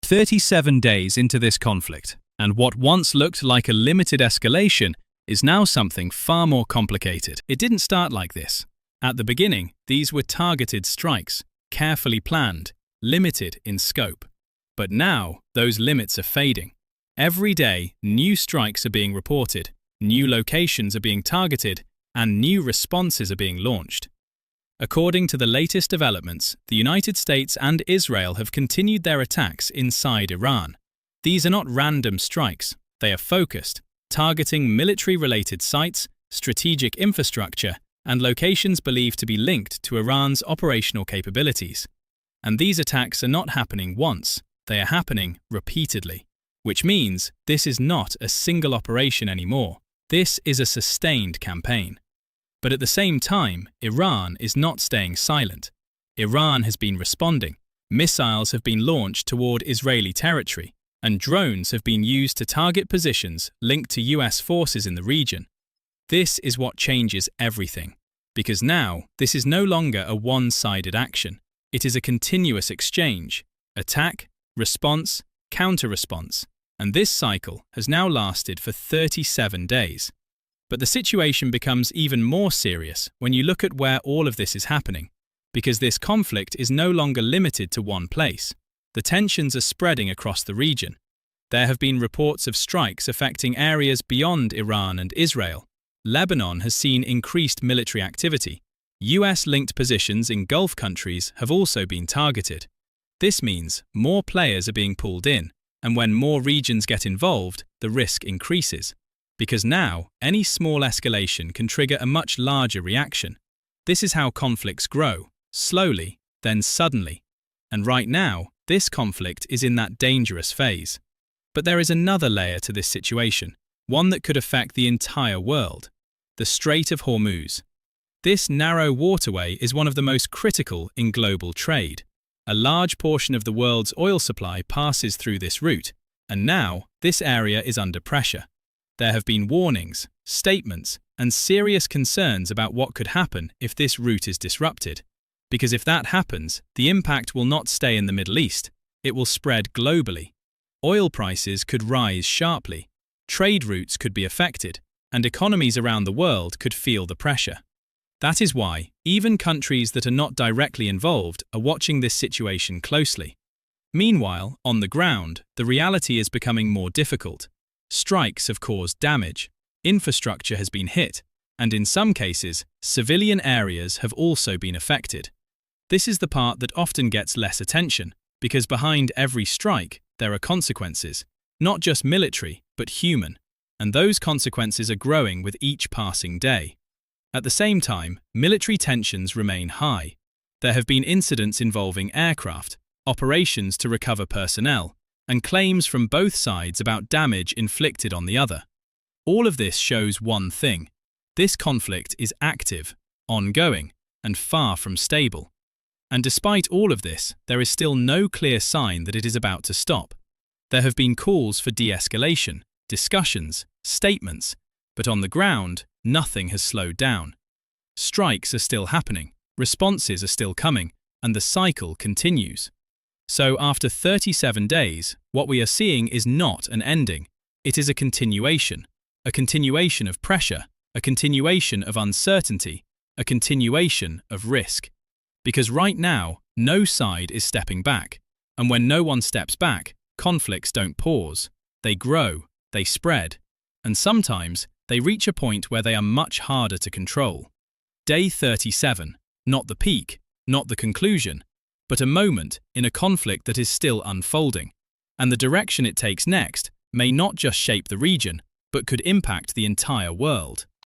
37 days into this conflict, and what once looked like a limited escalation is now something far more complicated. It didn't start like this. At the beginning, these were targeted strikes, carefully planned, limited in scope. But now, those limits are fading. Every day, new strikes are being reported, new locations are being targeted, and new responses are being launched. According to the latest developments, the United States and Israel have continued their attacks inside Iran. These are not random strikes, they are focused, targeting military-related sites, strategic infrastructure, and locations believed to be linked to Iran's operational capabilities. And these attacks are not happening once, they are happening repeatedly, which means this is not a single operation anymore. This is a sustained campaign. But at the same time, Iran is not staying silent. Iran has been responding. Missiles have been launched toward Israeli territory, and drones have been used to target positions linked to US forces in the region. This is what changes everything, because now this is no longer a one-sided action. It is a continuous exchange, attack, response, counter-response, and this cycle has now lasted for 37 days. But the situation becomes even more serious when you look at where all of this is happening, because this conflict is no longer limited to one place. The tensions are spreading across the region. There have been reports of strikes affecting areas beyond Iran and Israel. Lebanon has seen increased military activity. US-linked positions in Gulf countries have also been targeted. This means more players are being pulled in, and when more regions get involved, the risk increases. Because now, any small escalation can trigger a much larger reaction. This is how conflicts grow, slowly, then suddenly. And right now, this conflict is in that dangerous phase. But there is another layer to this situation, one that could affect the entire world: the Strait of Hormuz. This narrow waterway is one of the most critical in global trade. A large portion of the world's oil supply passes through this route, and now this area is under pressure. There have been warnings, statements, and serious concerns about what could happen if this route is disrupted. Because if that happens, the impact will not stay in the Middle East, it will spread globally. Oil prices could rise sharply, trade routes could be affected, and economies around the world could feel the pressure. That is why even countries that are not directly involved are watching this situation closely. Meanwhile, on the ground, the reality is becoming more difficult. Strikes have caused damage, infrastructure has been hit, and in some cases, civilian areas have also been affected. This is the part that often gets less attention, because behind every strike, there are consequences, not just military, but human, and those consequences are growing with each passing day. At the same time, military tensions remain high. There have been incidents involving aircraft, operations to recover personnel, and claims from both sides about damage inflicted on the other. All of this shows one thing: this conflict is active, ongoing, and far from stable. And despite all of this, there is still no clear sign that it is about to stop. There have been calls for de-escalation, discussions, statements, but on the ground, nothing has slowed down. Strikes are still happening, responses are still coming, and the cycle continues. So after 37 days, what we are seeing is not an ending. It is a continuation of pressure, a continuation of uncertainty, a continuation of risk. Because right now, no side is stepping back. And when no one steps back, conflicts don't pause. They grow, they spread, and sometimes they reach a point where they are much harder to control. Day 37, not the peak, not the conclusion, but a moment in a conflict that is still unfolding, and the direction it takes next may not just shape the region, but could impact the entire world.